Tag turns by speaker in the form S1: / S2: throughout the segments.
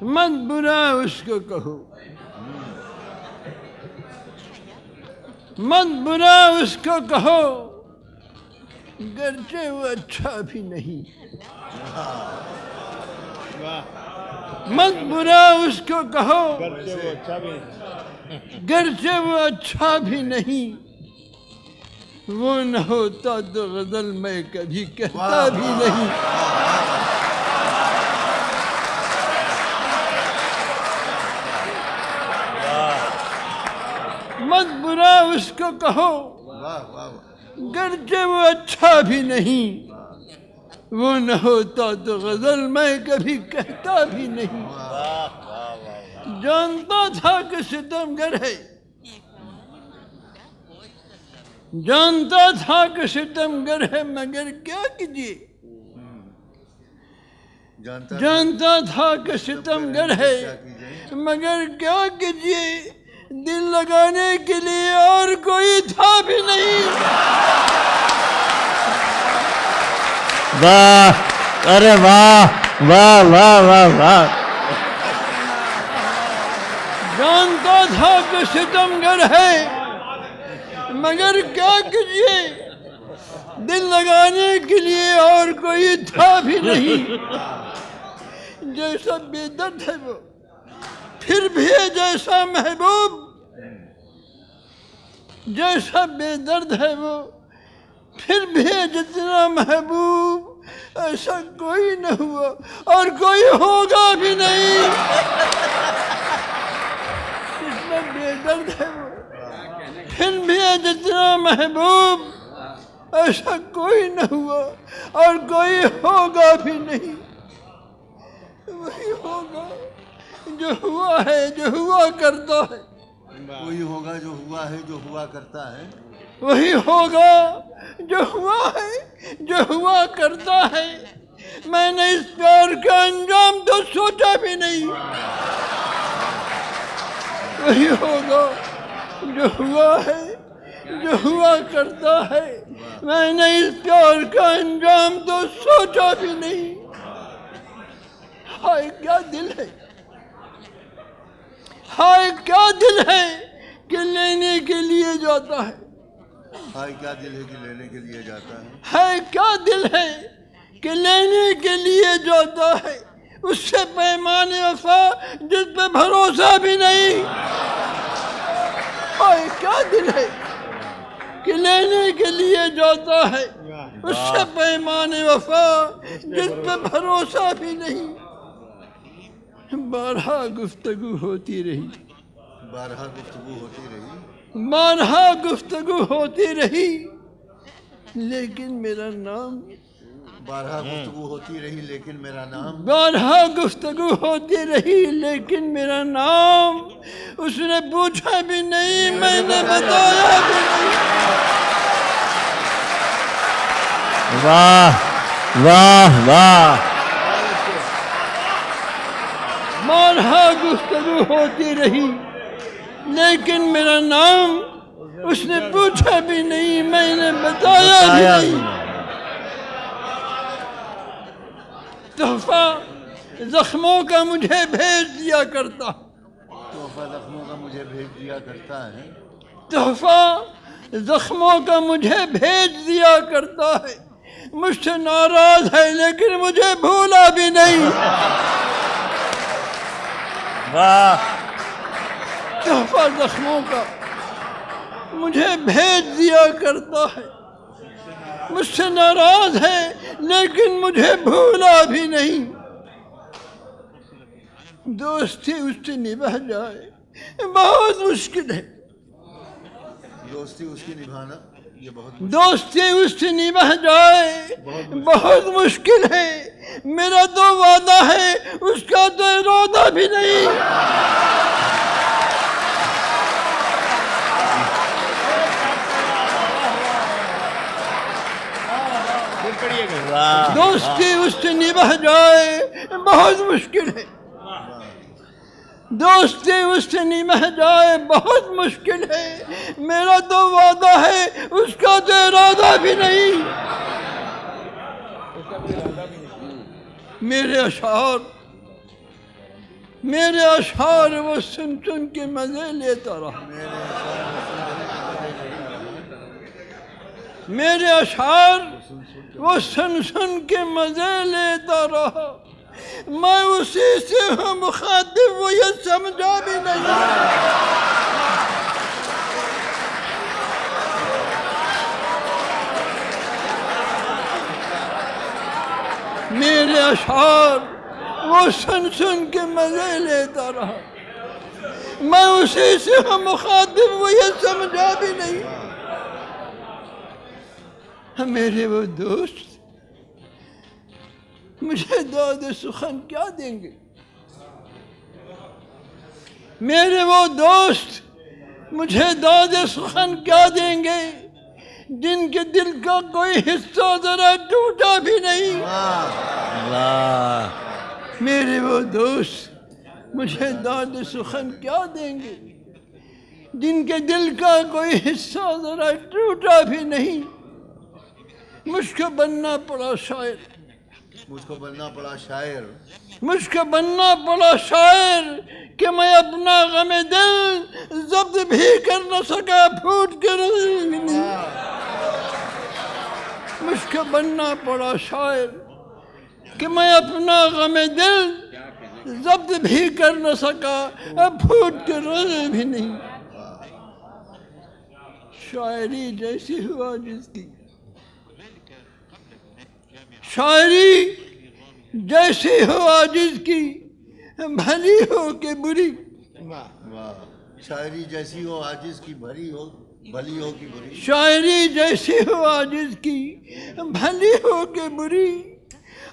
S1: مت برا اس کو کہو، مت برا اس کو کہو، گرچہ وہ اچھا بھی نہیں۔ مت برا اس کو کہو، گرچہ وہ اچھا بھی نہیں۔ وہ نہ ہوتا تو غزل میں کبھی کہتا بھی نہیں۔ مت برا اس کو کہو، گرچہ وہ اچھا بھی نہیں۔ وہ نہ ہوتا تو غزل میں کبھی کہتا بھی نہیں۔ جانتا تھا کہ ستمگر ہے، جانتا تھا کہ ستمگر ہے، مگر کیا کیجیے۔ جانتا تھا کہ ستمگر ہے، مگر کیا کیجیے۔ دل لگانے کے لیے اور کوئی تھا بھی نہیں۔
S2: واہ، ارے واہ واہ واہ واہ واہ۔
S1: جانتا تھا کہ ستمگر ہے، مگر کیا کیجیے۔ دل لگانے کے لیے اور کوئی تھا بھی نہیں۔ جیسا بے درد ہے وہ، پھر بھی ہے جیسا محبوب۔ جیسا بے درد ہے وہ، پھر بھی ہے جتنا محبوب۔ ایسا کوئی نہ ہوا اور کوئی ہوگا بھی نہیں۔ جتنا بے درد ہے وہ، پھر بھی ہے جتنا محبوب۔ ایسا کوئی نہ ہوا اور کوئی ہوگا بھی نہیں۔ وہی ہوگا جو ہوا ہے، جو ہوا کرتا ہے۔
S3: وہی ہوگا جو ہوا ہے، جو ہوا کرتا ہے۔
S1: وہی ہوگا جو ہوا ہے، جو ہوا کرتا ہے۔ میں نے اس پیار کا انجام تو سوچا بھی نہیں۔ وہی ہوگا جو ہوا ہے، جو ہوا کرتا ہے۔ میں نے اس پیار کا انجام تو سوچا بھی نہیں۔ ہائے کیا دل ہے، ہائے کیا دل ہے کہ لینے کے لیے جاتا ہے۔
S3: ہائے کیا دل ہے کہ لینے کے لیے جاتا ہے۔
S1: ہے کیا دل ہے کہ لینے کے لیے جاتا ہے۔ اس سے پیمان وفا جس پہ بھروسہ بھی نہیں۔ ہائے کیا دل ہے کہ لینے کے لیے جاتا ہے۔ اس سے پیمان وفا جس پہ بھروسہ بھی نہیں۔ بارہا گفتگو ہوتی رہی،
S3: بارہا گفتگو ہوتی رہی،
S1: بارہا گفتگو ہوتی رہی، لیکن میرا نام۔
S3: بارہا گفتگو ہوتی رہی لیکن میرا نام۔
S1: بارہا گفتگو ہوتی رہی لیکن میرا نام۔ اس نے پوچھا بھی نہیں، میں نے بتایا بھی نہیں۔
S2: واہ واہ واہ۔
S1: بارہا گفتگو ہوتی رہی لیکن میرا نام۔ اس نے پوچھا بھی نہیں، میں نے بتایا بھی نہیں۔ تحفہ زخموں کا مجھے بھیج دیا کرتا،
S3: تحفہ زخموں کا مجھے بھیج دیا کرتا ہے۔
S1: تحفہ زخموں کا مجھے بھیج دیا کرتا ہے۔ مجھ سے ناراض ہے لیکن مجھے بھولا بھی نہیں۔
S2: واہ،
S1: تحفہ زخموں کا مجھے بھیج دیا کرتا ہے۔ مجھ سے ناراض ہے لیکن مجھے بھولا بھی نہیں۔ دوستی اس سے نبھ جائے بہت مشکل ہے۔
S3: دوستی اس کی نبھانا یہ بہت
S1: دوستی اس سے نبھ جائے بہت مشکل ہے۔ میرا تو وعدہ ہے، اس کا تو ارادہ بھی نہیں۔ دوستی اس سے نبھ جائے بہت مشکل ہے۔ دوستی اس سے نبھ جائے بہت مشکل ہے۔ میرا تو وعدہ ہے، اس کا تو ارادہ بھی نہیں۔ میرے اشعار میرے اشعار وہ سن سن کے مزے لیتا رہا، میرے اشعار وہ سن سن کے مزے لیتا رہا، میں اسی سے ہوں مخاطب، وہ یہ سمجھا بھی نہیں۔ میرے اشعار وہ سن سن کے مزے لیتا رہا، میں اسی سے ہوں مخاطب، وہ یہ سمجھا بھی نہیں۔ میرے وہ دوست مجھے داد سخن کیا دیں گے؟ میرے وہ دوست مجھے داد سخن کیا دیں گے جن کے دل کا کوئی حصہ ذرا ٹوٹا بھی نہیں؟ میرے وہ دوست مجھے داد سخن کیا دیں گے جن کے دل کا کوئی حصہ ذرا ٹوٹا بھی نہیں؟ مجھ کو بننا پڑا شاعر،
S3: مجھ کو بننا پڑا شاعر،
S1: مجھ کو بننا پڑا شاعر کہ میں اپنا غم دل ضبط بھی کر نہ سکا، پھوٹ کے رہی نہیں۔ مجھ کو بننا پڑا شاعر کہ میں اپنا غم دل ضبط بھی کر نہ سکا، اب پھوٹ کے رہی بھی نہیں۔ شاعری جیسی ہوا جس کی، شاعری جیسی ہو جس کی، بھلی ہو کہ بری۔
S3: واہ، شاعری جیسی ہو عاجز کی، بھلی ہو کہ بری۔
S1: شاعری جیسی ہو جس کی، بھلی ہو کہ بری۔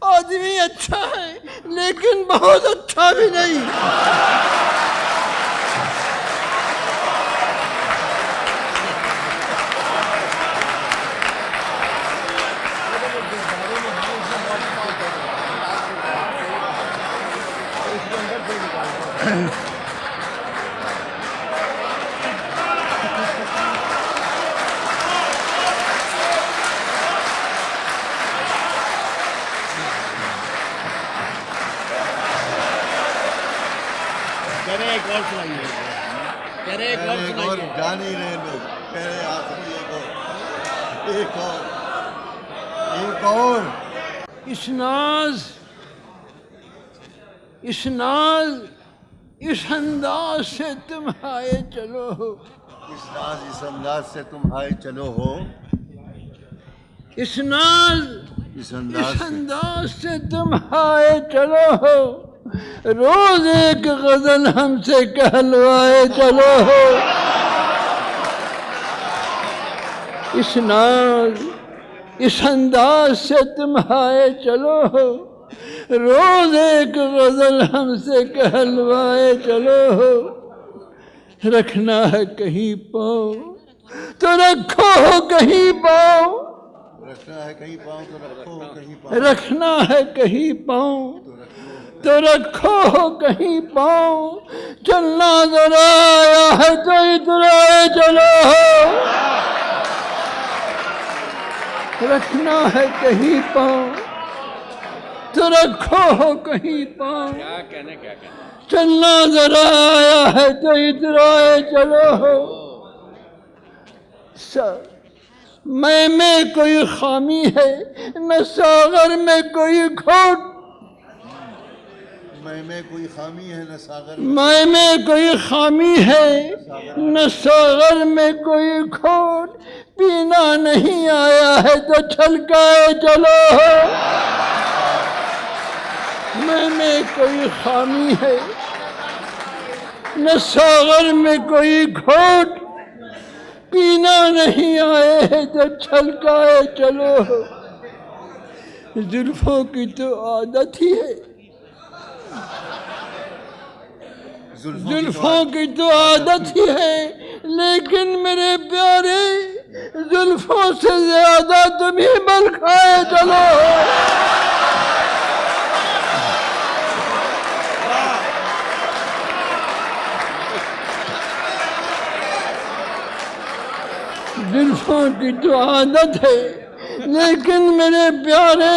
S1: آدمی اچھا ہے لیکن بہت اچھا بھی نہیں۔
S3: ایک اور جا نہیں رہے لوگ، کہہ رہے آخری ایک اور۔
S1: اس ناز، اس ناز، اس انداز سے تم آئے چلو ہو،
S3: اس ناز اس انداز سے تم آئے چلو ہو،
S1: اس ناز
S3: اس
S1: اس انداز سے تم آئے چلو ہو، روز ایک غزل ہم سے کہلوائے چلو ہو۔ اس ناز اس انداز سے تم آئے چلو ہو، روز ایک غزل ہم سے کہلوائے چلو ہو۔ رکھنا ہے کہیں پاؤں تو رکھو کہیں پاؤں،
S3: رکھنا ہے کہیں پاؤں تو رکھو کہیں پاؤں،
S1: رکھنا ہے کہیں پاؤں تو رکھو کہیں پاؤں، چلنا ذرا آیا ہے تو اترائے چلو ہو۔ رکھنا ہے کہیں پاؤں تو رکھو کہیں پاؤں، چلنا ذرا آیا ہے تو اترائے چلو ہو۔ میں کوئی خامی ہے نہ ساغر میں کوئی کھوٹ،
S3: میں کوئی خامی ہے نہ ساغر
S1: میں کوئی خامی ہے نہ ساغر میں کوئی کھوٹ، پینا نہیں آیا ہے تو چھلکائے چلو ہو۔ میں کوئی خامی ہے نہ ساغر میں کوئی گھوٹ، پینا نہیں آئے ہے تو چھلکائے چلو ہو۔ زلفوں کی تو عادت ہی ہے، زلفوں کی تو عادت ہی ہے، لیکن میرے پیارے زلفوں سے زیادہ تمہیں بلکھائے چلو ہو۔ زلفوں کی تو عادت ہے لیکن میرے پیارے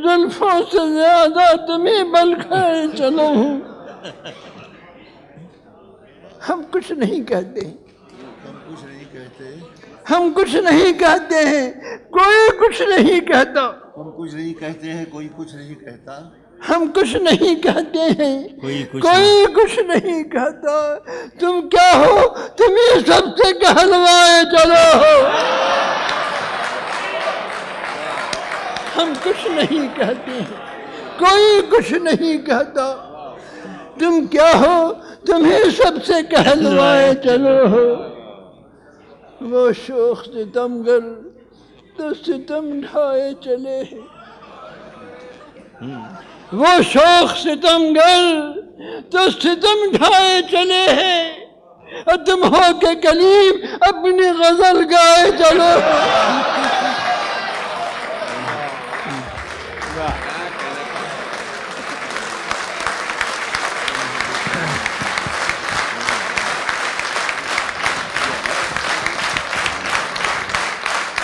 S1: زلفوں سے زیادہ تمہیں بلکھائے چلو ہوں۔ ہم کچھ نہیں کہتے،
S3: ہم کچھ نہیں کہتے،
S1: ہم کچھ نہیں کہتے ہیں، کوئی کچھ نہیں کہتا،
S3: ہم کچھ نہیں کہتے ہیں، کوئی کچھ نہیں کہتا،
S1: ہم کچھ نہیں کہتے ہیں،
S2: کوئی کچھ
S1: کوئی کچھ نہیں کہتا، تم کیا ہو، تم یہ سب سے کہلوائے چلو ہو۔ ہم کچھ نہیں کہتے ہیں، کوئی کچھ نہیں کہتا، تم کیا ہو، تمہیں سب سے کہلوائے چلو ہو۔ وہ شوخ ستمگر تو ستم ڈھائے چلے ہیں، وہ شوخ ستمگر تو ستم ڈھائے چلے ہیں، اور تم ہو کے کلیم اپنی غزل گائے چلو۔
S2: واہ